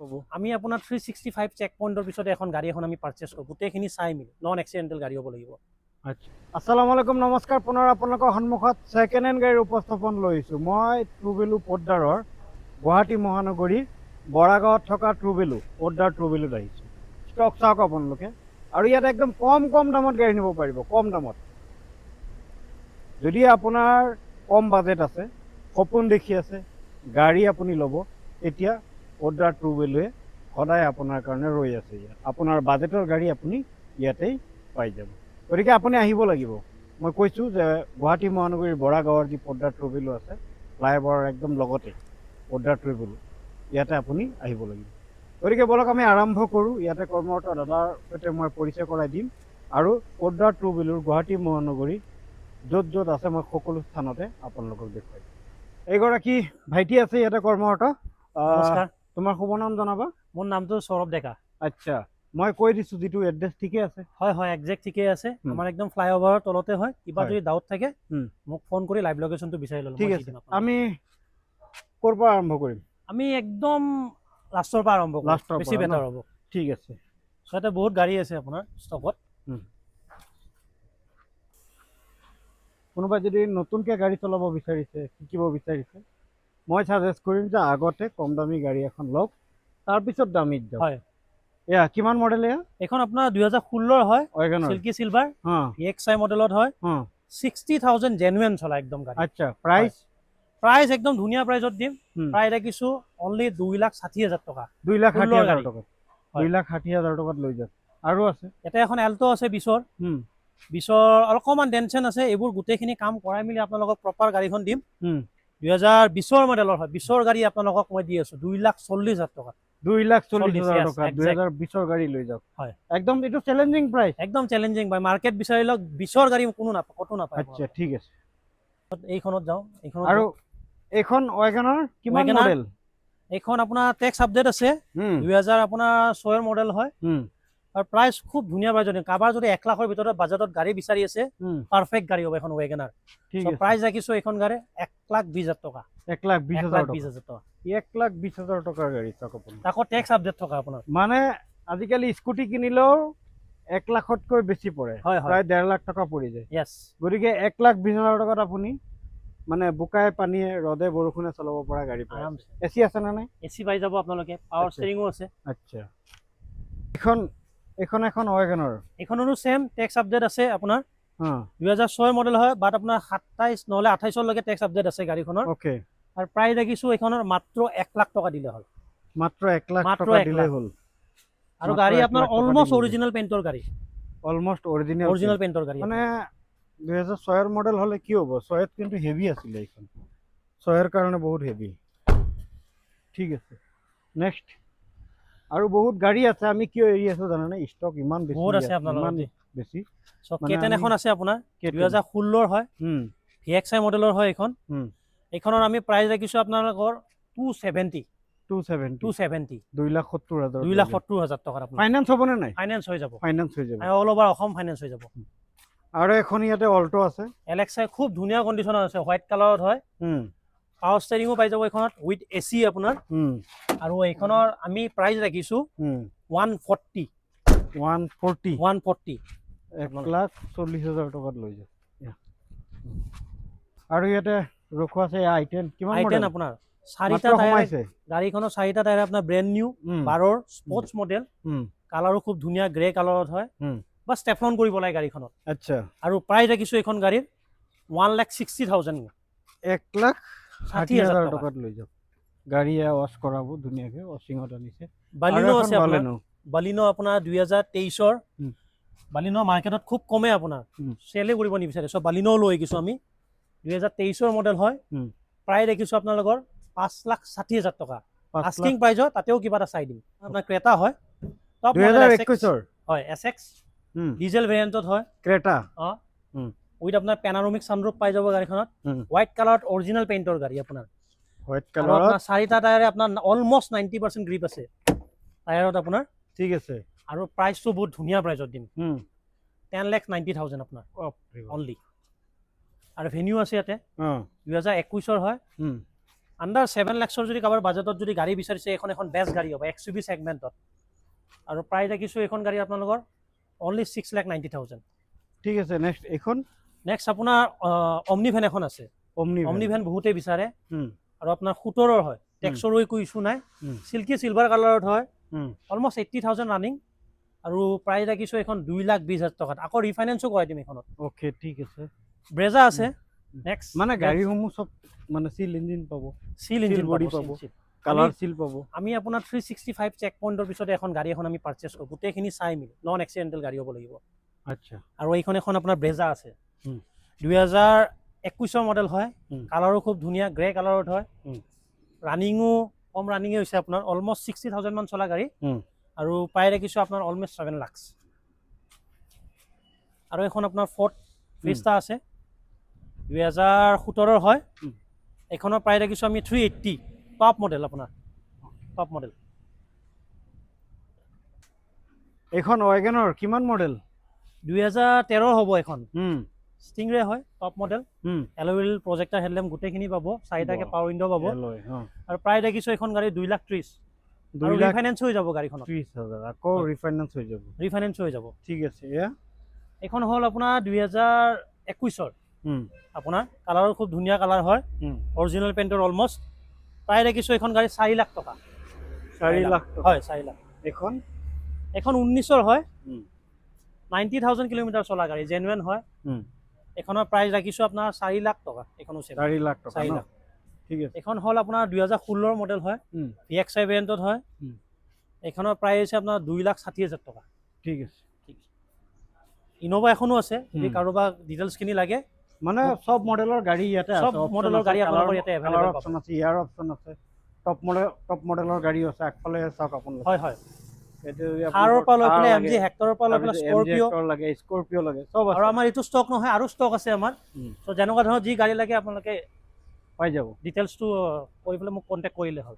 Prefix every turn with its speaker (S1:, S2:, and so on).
S1: ক'ব
S2: আমি আপোনাৰ 365 চেক পইণ্টৰ পিছতে এখন গাড়ী এখন আমি পাৰ্চেছ কৰোঁ গোটেইখিনি চাই মিলি নন এক্সিডেণ্টেল গাড়ী হ'ব লাগিব
S1: আচ্ছা আসসালামু আলাইকুম নমস্কাৰ পুনৰ আপোনালোকৰ সন্মুখত ছেকেণ্ড হেণ্ড গাড়ীৰ উপস্থাপন লৈছোঁ মই ট্ৰুভেলু পোদ্দাৰৰ গুৱাহাটী মহানগৰীৰ বৰাগাঁৱত থকা ট্ৰুভেলু পোদ্দাৰ ট্ৰুভেলুত আহিছোঁ ষ্টক চাওক আপোনালোকে আৰু ইয়াত একদম কম দামত গাড়ী নিব পাৰিব কম দামত যদি আপোনাৰ কম বাজেট আছে সপোন দেখি আছে গাড়ী আপুনি ল'ব এতিয়া পোদ্দাৰ ট্ৰুভেলুৱে সদায় আপোনাৰ কাৰণে ৰৈ আছে ইয়াত আপোনাৰ বাজেটৰ গাড়ী আপুনি ইয়াতেই পাই যাব গতিকে আপুনি আহিব লাগিব মই কৈছোঁ যে গুৱাহাটী মহানগৰীৰ বৰাগাঁৱৰ যি পোদ্দাৰ ট্ৰুভেলু আছে ফ্লাইঅভাৰৰ একদম লগতে পোদ্দাৰ ট্ৰুভেলু ইয়াতে আপুনি আহিব লাগিব গতিকে বলক আমি আৰম্ভ কৰোঁ ইয়াতে কৰ্মৰত দাদাৰ সৈতে মই পৰিচয় কৰাই দিম আৰু পোদ্দাৰ ট্ৰুভেলুৰ গুৱাহাটী মহানগৰী য'ত আছে মই সকলো স্থানতে আপোনালোকক দেখুৱাই দিম এইগৰাকী ভাইটি আছে ইয়াতে কৰ্মৰত
S2: নমস্কাৰ
S1: তোমাৰ শুভ নাম জনাবা
S2: মোৰ নামটো সৌৰভ ডেকা
S1: আচ্ছা মই কৈ দিছোঁ যিটো এড্ৰেছ ঠিকে আছে
S2: হয় হয় একজেক্ট ঠিকেই আছে আমাৰ একদম ফ্লাইঅভাৰৰ তলতে হয় কিবা যদি ডাউট থাকে মোক ফোন কৰি লাইভ লোকেশ্যনটো বিচাৰি ল'লোঁ
S1: ঠিক আছে আমি ক'ৰ পৰা আৰম্ভ কৰিম
S2: আমি একদম লাষ্টৰ পৰা আৰম্ভ কৰিম বেছি বেটাৰ হ'ব
S1: ঠিক আছে
S2: ইয়াতে বহুত গাড়ী আছে আপোনাৰ ষ্টকত
S1: কোনোবাই যদি নতুনকৈ গাড়ী চলাব বিচাৰিছে শিকিব বিচাৰিছে মই ছাজেষ্ট কৰিম যে আগতে কম দামী গাড়ী এখন লওক তাৰপিছত দামীত যাওক
S2: হয়
S1: এয়া কিমান মডেল এয়া
S2: এইখন আপোনাৰ 2016 হয়
S1: ৱেগনাৰ
S2: চিল্কি চিলভাৰ EXI মডেলত হয় 60,000 জেনুইন চলা একদম গাড়ী
S1: আচ্ছা প্ৰাইচ
S2: একদম ধুনীয়া প্ৰাইজত দিম প্ৰায় ৰাখিছোঁ অনলি 2,60,000 টকা
S1: 2,60,000 টকা 2,60,000 টকাত লৈ যাওক আৰু আছে
S2: ইয়াতে এখন এল্টো আছে 20ৰ অকণমান টেনশ্যন আছে এইবোৰ গোটেইখিনি কাম কৰাই মেলি আপোনালোকক প্ৰপাৰ গাড়ীখন দিম 2020ৰ মডেলৰ হয় 20ৰ গাড়ী আপোনালোকক মই দি আছোঁ 2,40,000 টকা
S1: 2,40,000 টকা 2020ৰ গাড়ী লৈ যাওক
S2: হয়
S1: একদম এইটো চেলেঞ্জিং প্ৰাইচ
S2: একদম চেলেঞ্জিং বাই মাৰ্কেট বিচাৰি লওক 20ৰ গাড়ী কোনো নাপায় ক'তো নাপায়
S1: আচ্ছা ঠিক আছে
S2: এইখনত যাওঁ এইখনত
S1: আৰু এইখন ৱেগনাৰ কিমান মডেল
S2: এইখন আপোনাৰ টেক্স আপডেট আছে 2000 আপোনাৰ 6ৰ মডেল হয় আৰু প্ৰাইচ খুব ধুনীয়া প্ৰাইচ কাৰোবাৰ যদি 1 লাখৰ ভিতৰত বাজেটত গাড়ী বিচাৰি আছে পাৰফেক্ট গাড়ী হ'ব এখন ৱেগনাৰ প্ৰাইচ ৰাখিছোঁ এইখন গাড়ী 1,20,000 টকা
S1: 1,20,000 টকা 1,20,000 টকাৰ গাড়ী চাওক আপুনি
S2: আকৌ টেক্স আপডেট থকা আপোনাৰ
S1: মানে আজিকালি স্কুটি কিনিলেও 1 লাখতকৈ বেছি পৰে প্ৰায় 1.5 লাখ টকা পৰি যায় গতিকে 1,20,000 টকাত আপুনি মানে বোকাই পানীয়ে ৰদে বৰষুণে চলাব পৰা গাড়ী পায় এচি আছে নে নাই
S2: এচি পাই যাব আপোনালোকে পাৱাৰ ষ্টিৰিঙো আছে
S1: আচ্ছা এখন ৱেগনাৰ
S2: এইখনৰো সেম টেক্স আপডেট আছে আপোনাৰ 2006 মডেল হয় বাট আপোনাৰ 27 নহলে 28 লৈকে টেক্স আপডেট আছে গাড়ীখনৰ
S1: ওকে
S2: আৰু প্ৰাইচ ৰাখিছোঁ এইখনৰ মাত্ৰ 1 লাখ টকা দিলে হ'ল
S1: মাত্ৰ 1 লাখ টকা দিলে হ'ল
S2: আৰু গাড়ী আপোনাৰ অলমোস্ট অৰিজিনাল পেইণ্টৰ গাড়ী
S1: অলমোস্ট অৰিজিনাল
S2: পেইণ্টৰ গাড়ী
S1: মানে 2006ৰ মডেল হলে কি হ'ব 6ত কিন্তু হেভি আছিলে এইখন 6ৰ কাৰণে বহুত হেভি ঠিক আছে নেক্সট আৰু বহুত গাড়ী আছে আমি কিয় এৰি আছো জানানে ষ্টক ইমান বেছি
S2: বহুত আছে আপোনালোকৰ
S1: বেছি
S2: কেটেন এখন আছে আপোনাৰ 2016ৰ হয় EXI মডেলৰ হয় এইখনৰ আমি প্ৰাইচ ৰাখিছোঁ আপোনালোকৰ 270 2,70,000 টকা
S1: ফাইনেন্স হ'ব নে নাই
S2: ফাইনেন্স হৈ যাব অল ওভাৰ অসম ফাইনেন্স হৈ যাব
S1: আৰু এখন ইয়াতে অল্টো আছে
S2: LXI খুব ধুনীয়া কণ্ডিশ্যনত আছে হোৱাইট কালাৰত হয় পাৱাৰ ষ্টিৰিঙো পাই যাব এইখনত উইথ AC আপোনাৰ আৰু এইখনৰ আমি প্ৰাইচ ৰাখিছোঁ 140
S1: 1,40,000 টকাত লৈ যাওক আৰু ইয়াতে ৰখোৱা আছে i10 কিমান মডেল
S2: আপোনাৰ 4টা টায়াৰ গাড়ীখনৰ 4টা টায়াৰ আপোনাৰ ব্ৰেণ্ড নিউ 12ৰ স্পৰ্টছ মডেল কালাৰো খুব ধুনীয়া গ্ৰে কালাৰত হয় বাছ টেফলন কৰিব লাগে গাড়ীখনত
S1: আচ্ছা
S2: আৰু প্ৰাইচ ৰাখিছোঁ এইখন গাড়ীৰ 1,60,000
S1: 1,60,000 টকাত লৈ যাওক গাড়ী ৱাছ কৰাব ধুনীয়াকৈ ৱাশ্বিঙত আনিছে
S2: বালিনো আপোনাৰ 2023ৰ বালিনো মাৰ্কেটত খুব কমে আপোনাৰ চেলে কৰিব নিবিচাৰে চ' বালিনো লৈ আহিছোঁ আমি 2023ৰ মডেল হয় প্ৰাইচ ৰাখিছোঁ আপোনালোকৰ 5,60,000 টকা আস্কিং প্ৰাইজত তাতেও কিবা এটা চাই দিম আপোনাৰ ক্ৰেটা হয়
S1: 2021ৰ
S2: হয় SX ডিজেল ভেৰিয়েণ্টত হয়
S1: ক্ৰেটা
S2: উইথ আপোনাৰ পেনাৰোমিক সানৰুফ পাই যাব গাড়ীখনত হোৱাইট কালাৰত অৰিজিনেল পেইণ্টৰ গাড়ী আপোনাৰ
S1: হোৱাইট কালাৰত
S2: 4টা টায়াৰে আপোনাৰ অলমোস্ট 90% গ্ৰিপ আছে টায়াৰত আপোনাৰ
S1: ঠিক আছে
S2: আৰু প্ৰাইচটো বহুত ধুনীয়া প্ৰাইজত দিম 10,90,000 আপোনাৰ অনলি আৰু ভেনিউ আছে ইয়াতে 2021ৰ হয় আণ্ডাৰ 7 লাখৰ যদি কাৰোবাৰ বাজেটত যদি গাড়ী বিচাৰিছে এখন বেষ্ট গাড়ী হ'ব XUV ছেগমেণ্টত আৰু প্ৰায় দেখিছোঁ এইখন গাড়ী আপোনালোকৰ অনলি 6,90,000
S1: ঠিক আছে নেক্সট এইখন
S2: নেক্সট আপোনাৰ অমনি ভেন এখন আছে অমনি ভেন বহুতেই বিচাৰে আৰু আপোনাৰ 17ৰ হয় টেক্সৰো একো ইছ্যু নাই চিল্কি চিলভাৰ কালাৰত হয় অলমষ্ট 80,000 ৰানিং আৰু প্ৰায় দেখিছোঁ এখন 2,20,000 টকাত আকৌ ৰিফাইনেন্সো কৰাই দিম এইখনত
S1: অ'কে ঠিক আছে
S2: ব্ৰেজা আছে নেক্সট
S1: মানে গাড়ীসমূহ চব মানে চিল ইঞ্জিন পাব
S2: চিল ইঞ্জিন
S1: বডি পাব কালাৰ চিল পাব
S2: আমি আপোনাৰ 365 চেক পইণ্টৰ পিছতে এখন গাড়ী এখন আমি পাৰ্চেছ কৰোঁ গোটেইখিনি চাই মিলি নন এক্সিডেণ্টেল গাড়ী হ'ব লাগিব
S1: আচ্ছা
S2: আৰু এইখন এখন আপোনাৰ ব্ৰেজা আছে 2021ৰ মডেল হয় কালাৰো খুব ধুনীয়া গ্ৰে কালাৰত হয় ৰানিঙো কম ৰানিঙে হৈছে আপোনাৰ অলমষ্ট 60,000 মান চলা গাড়ী আৰু প্ৰায় দেখিছোঁ আপোনাৰ অলমষ্ট 7 লাখ আৰু এখন আপোনাৰ ফৰ্ড ফিষ্টা আছে 2017ৰ হয় এইখনৰ প্ৰায় দেখিছোঁ আমি 380 টপ মডেল আপোনাৰ টপ মডেল
S1: এইখন ৱেগনৰ কিমান মডেল
S2: 2013 হ'ব এখন ষ্টিংৰে হয় টপ মডেল এল'ৱেল প্ৰজেক্টাৰ হেডলেম্প গোটেইখিনি পাব চাৰিটাকে পাৱাৰ উইণ্ডো পাব আৰু প্ৰায় দেখিছোঁ এখন গাড়ী 2,30,000 আৰু ৰিফাইনেন্স হৈ যাব গাড়ীখন
S1: 30,000 আকৌ ৰিফাইনেন্স হৈ যাব
S2: ৰিফাইনেন্স হৈ যাব
S1: ঠিক আছে এয়া
S2: এইখন হ'ল আপোনাৰ 2021ৰ আপোনাৰ কালাৰো খুব ধুনীয়া কালাৰ হয় অৰিজিনেল পেইণ্টৰ অলমষ্ট প্ৰায় দেখিছোঁ এখন গাড়ী 4 লাখ টকা
S1: 4 লাখ
S2: হয় 4 লাখ
S1: এখন
S2: 19ৰ হয় 90,000 কিলোমিটাৰ চলা গাড়ী জেনুৱেন হয় এখনৰ প্ৰাইচ ৰাখিছোঁ আপোনাৰ 4 লাখ টকা এখনো
S1: 4 লাখ টকা
S2: 4 লাখ
S1: ঠিক আছে
S2: এখন হ'ল আপোনাৰ 2016ৰ মডেল হয় VXI ভেৰিয়েণ্টত হয় এখনৰ প্ৰাইচ হৈছে আপোনাৰ 2,60,000 টকা
S1: ঠিক আছে
S2: ইনোভা এখনো আছে যদি কাৰোবাক ডিটেইলছখিনি লাগে
S1: মানে সব মডেলৰ গাড়ী ইয়াতে আছে
S2: সব মডেলৰ গাড়ী আপোনালোকৰ ইয়াতে এভেইলেবল
S1: অপচন আছে ইয়াৰ অপচন আছে টপ মডেলৰ গাড়ী আছে আগফালে চাওক আপোনালোকে
S2: হয় হয়
S1: এটো
S2: থাৰৰ পৰা লৈ পেলাই MG হেক্টৰৰ পৰা লৈ পেলাই
S1: স্কৰপিঅ লাগে সব আছে
S2: আৰু আমাৰ এইটো ষ্টক নহয় আৰু ষ্টক আছে আমাৰ সো যেনেকুৱা ধৰণৰ যি গাড়ী লাগে আপোনালোকে
S1: পাই যাব
S2: ডিটেইলছটো কৰি পেলাই মোক কন্টেক্ট কৰিলে হ'ল